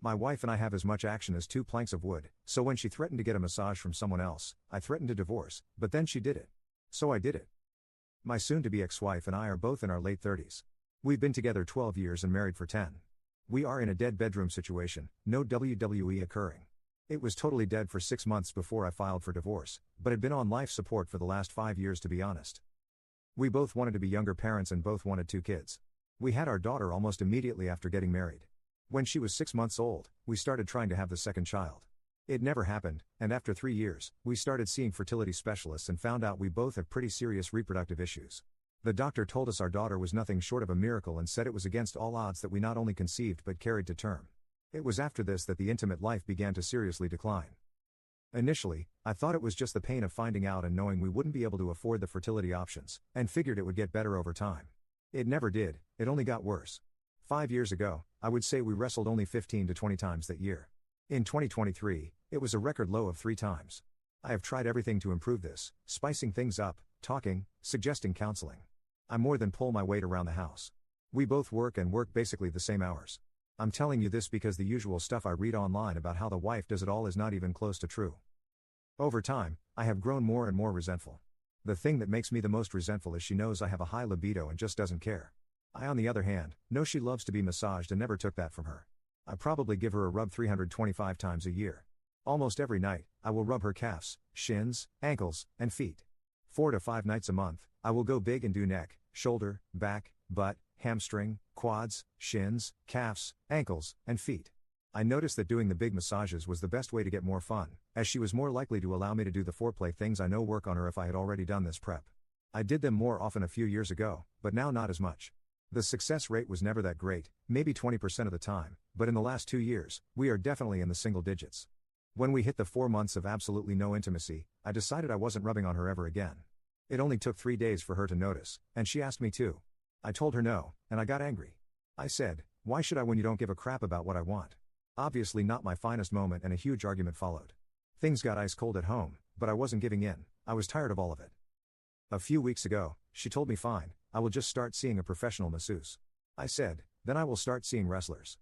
My wife and I have as much action as two planks of wood, so when she threatened to get a massage from someone else, I threatened to divorce, but then she did it. So I did it. My soon-to-be ex-wife and I are both in our late 30s. We've been together 12 years and married for 10. We are in a dead bedroom situation, no WWE occurring. It was totally dead for 6 months before I filed for divorce, but had been on life support for the last 5 years to be honest. We both wanted to be younger parents and both wanted 2 kids. We had our daughter almost immediately after getting married. When she was 6 months old, we started trying to have the second child. It never happened, and after 3 years, we started seeing fertility specialists and found out we both have pretty serious reproductive issues. The doctor told us our daughter was nothing short of a miracle and said it was against all odds that we not only conceived but carried to term. It was after this that the intimate life began to seriously decline. Initially, I thought it was just the pain of finding out and knowing we wouldn't be able to afford the fertility options, and figured it would get better over time. It never did, it only got worse. 5 years ago, I would say we wrestled only 15 to 20 times that year. In 2023, it was a record low of 3 times. I have tried everything to improve this, spicing things up, talking, suggesting counseling. I more than pull my weight around the house. We both work and work basically the same hours. I'm telling you this because the usual stuff I read online about how the wife does it all is not even close to true. Over time, I have grown more and more resentful. The thing that makes me the most resentful is she knows I have a high libido and just doesn't care. I, on the other hand, know she loves to be massaged and never took that from her. I probably give her a rub 325 times a year. Almost every night, I will rub her calves, shins, ankles, and feet. 4 to 5 nights a month, I will go big and do neck, shoulder, back, butt, hamstring, quads, shins, calves, ankles, and feet. I noticed that doing the big massages was the best way to get more fun, as she was more likely to allow me to do the foreplay things I know work on her if I had already done this prep. I did them more often a few years ago, but now not as much. The success rate was never that great, maybe 20% of the time, but in the last 2 years, we are definitely in the single digits. When we hit the 4 months of absolutely no intimacy, I decided I wasn't rubbing on her ever again. It only took 3 days for her to notice, and she asked me to. I told her no, and I got angry. I said, "Why should I when you don't give a crap about what I want?" Obviously not my finest moment, and a huge argument followed. Things got ice cold at home, but I wasn't giving in. I was tired of all of it. A few weeks ago, she told me fine, I will just start seeing a professional masseuse. I said, then I will start seeing wrestlers.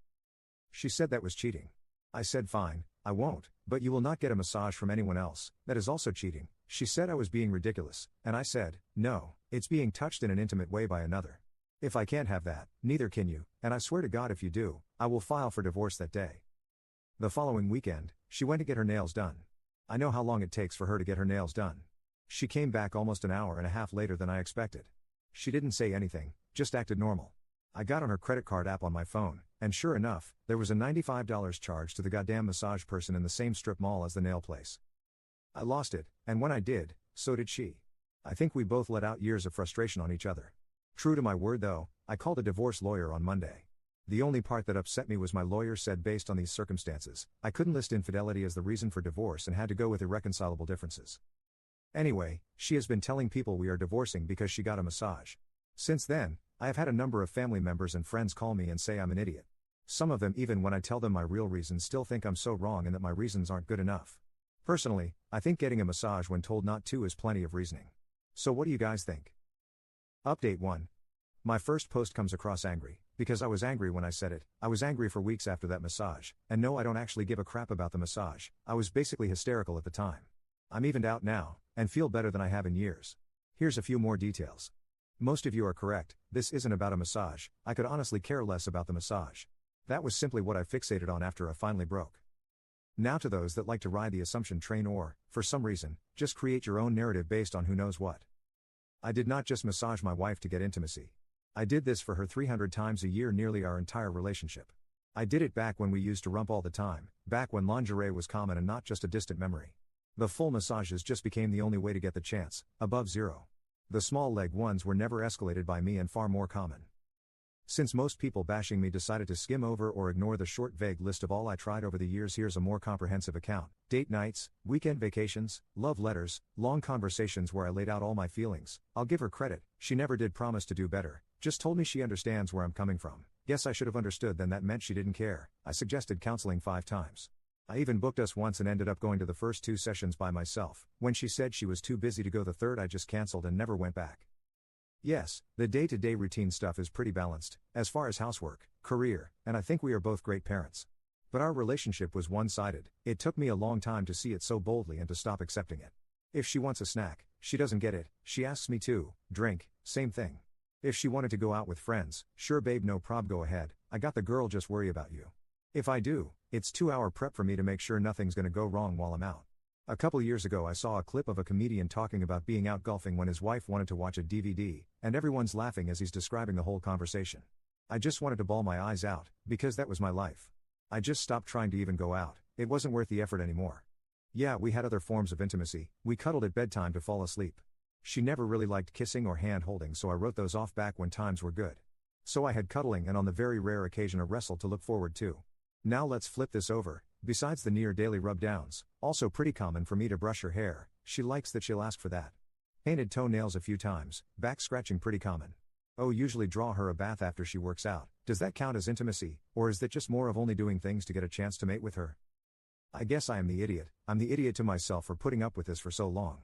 She said that was cheating. I said fine, I won't, but you will not get a massage from anyone else, that is also cheating. She said I was being ridiculous, and I said, no, it's being touched in an intimate way by another. If I can't have that, neither can you, and I swear to God if you do, I will file for divorce that day. The following weekend, she went to get her nails done. I know how long it takes for her to get her nails done. She came back almost an hour and a half later than I expected. She didn't say anything, just acted normal. I got on her credit card app on my phone, and sure enough, there was a $95 charge to the goddamn massage person in the same strip mall as the nail place. I lost it, and when I did, so did she. I think we both let out years of frustration on each other. True to my word though, I called a divorce lawyer on Monday. The only part that upset me was my lawyer said based on these circumstances, I couldn't list infidelity as the reason for divorce and had to go with irreconcilable differences. Anyway, she has been telling people we are divorcing because she got a massage. Since then, I have had a number of family members and friends call me and say I'm an idiot. Some of them, even when I tell them my real reasons, still think I'm so wrong and that my reasons aren't good enough. Personally, I think getting a massage when told not to is plenty of reasoning. So what do you guys think? Update 1. My first post comes across angry, because I was angry when I said it. I was angry for weeks after that massage, and no, I don't actually give a crap about the massage. I was basically hysterical at the time. I'm evened out now, and feel better than I have in years. Here's a few more details. Most of you are correct, this isn't about a massage. I could honestly care less about the massage. That was simply what I fixated on after I finally broke. Now to those that like to ride the assumption train or, for some reason, just create your own narrative based on who knows what. I did not just massage my wife to get intimacy. I did this for her 300 times a year, nearly our entire relationship. I did it back when we used to rump all the time, back when lingerie was common and not just a distant memory. The full massages just became the only way to get the chance, above zero. The small leg ones were never escalated by me and far more common. Since most people bashing me decided to skim over or ignore the short vague list of all I tried over the years, here's a more comprehensive account. Date nights, weekend vacations, love letters, long conversations where I laid out all my feelings. I'll give her credit, she never did promise to do better, just told me she understands where I'm coming from. Guess I should have understood then that meant she didn't care. I suggested counseling 5 times. I even booked us once and ended up going to the first 2 sessions by myself. When she said she was too busy to go the third, I just canceled and never went back. Yes, the day-to-day routine stuff is pretty balanced, as far as housework, career, and I think we are both great parents. But our relationship was one-sided. It took me a long time to see it so boldly and to stop accepting it. If she wants a snack, she doesn't get it, she asks me to. Drink, same thing. If she wanted to go out with friends, sure babe, no prob, go ahead, I got the girl, just worry about you. If I do, it's 2-hour prep for me to make sure nothing's gonna go wrong while I'm out. A couple years ago I saw a clip of a comedian talking about being out golfing when his wife wanted to watch a DVD, and everyone's laughing as he's describing the whole conversation. I just wanted to bawl my eyes out, because that was my life. I just stopped trying to even go out, it wasn't worth the effort anymore. Yeah, we had other forms of intimacy, we cuddled at bedtime to fall asleep. She never really liked kissing or hand holding, so I wrote those off back when times were good. So I had cuddling and on the very rare occasion a wrestle to look forward to. Now let's flip this over. Besides the near daily rub downs, also pretty common for me to brush her hair, she likes that, she'll ask for that. Painted toenails a few times, back scratching pretty common. Oh, usually draw her a bath after she works out. Does that count as intimacy, or is that just more of only doing things to get a chance to mate with her? I guess I am the idiot, I'm the idiot to myself for putting up with this for so long.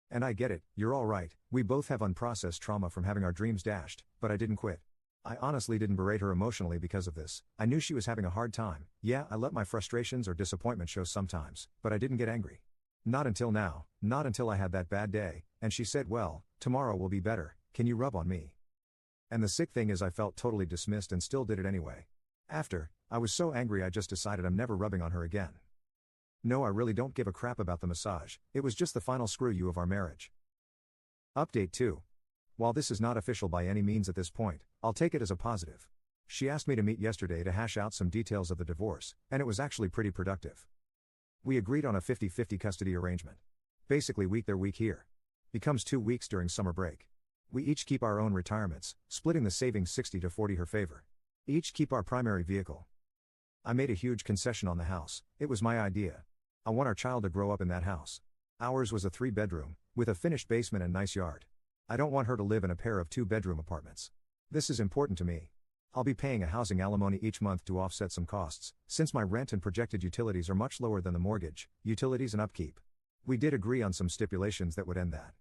And I get it, you're all right, we both have unprocessed trauma from having our dreams dashed, but I didn't quit. I honestly didn't berate her emotionally because of this. I knew she was having a hard time. Yeah, I let my frustrations or disappointment show sometimes, but I didn't get angry. Not until now, not until I had that bad day, and she said, well, tomorrow will be better, can you rub on me? And the sick thing is I felt totally dismissed and still did it anyway. After, I was so angry I just decided I'm never rubbing on her again. No, I really don't give a crap about the massage, it was just the final screw you of our marriage. Update 2. While this is not official by any means at this point, I'll take it as a positive. She asked me to meet yesterday to hash out some details of the divorce, and it was actually pretty productive. We agreed on a 50-50 custody arrangement. Basically week there, week here. Becomes 2 weeks during summer break. We each keep our own retirements, splitting the savings 60-40 her favor. Each keep our primary vehicle. I made a huge concession on the house, it was my idea. I want our child to grow up in that house. Ours was a 3-bedroom, with a finished basement and nice yard. I don't want her to live in a pair of 2-bedroom apartments. This is important to me. I'll be paying a housing alimony each month to offset some costs, since my rent and projected utilities are much lower than the mortgage, utilities and upkeep. We did agree on some stipulations that would end that.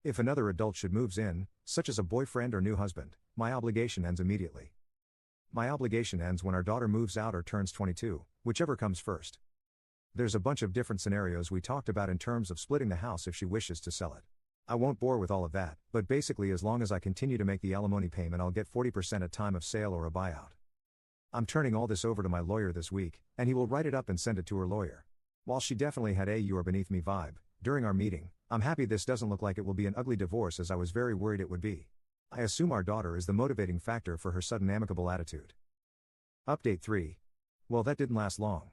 If another adult should moves in, such as a boyfriend or new husband, my obligation ends immediately. My obligation ends when our daughter moves out or turns 22, whichever comes first. There's a bunch of different scenarios we talked about in terms of splitting the house if she wishes to sell it. I won't bore with all of that, but basically as long as I continue to make the alimony payment I'll get 40% at time of sale or a buyout. I'm turning all this over to my lawyer this week, and he will write it up and send it to her lawyer. While she definitely had a "you are beneath me" vibe during our meeting, I'm happy this doesn't look like it will be an ugly divorce as I was very worried it would be. I assume our daughter is the motivating factor for her sudden amicable attitude. Update 3. Well, that didn't last long.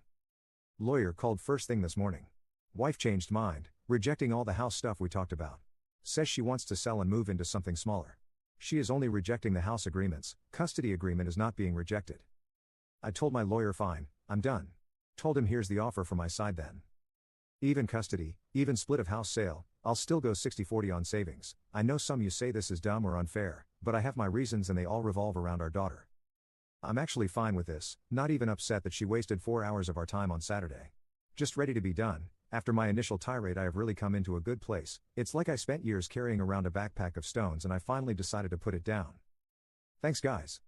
Lawyer called first thing this morning. Wife changed mind, rejecting all the house stuff we talked about. Says she wants to sell and move into something smaller. She is only rejecting the house agreements, custody agreement is not being rejected. I told my lawyer fine, I'm done. Told him here's the offer for my side then. Even custody, even split of house sale, I'll still go 60-40 on savings. I know some you say this is dumb or unfair, but I have my reasons and they all revolve around our daughter. I'm actually fine with this, not even upset that she wasted 4 hours of our time on Saturday. Just ready to be done. After my initial tirade I have really come into a good place. It's like I spent years carrying around a backpack of stones and I finally decided to put it down. Thanks guys.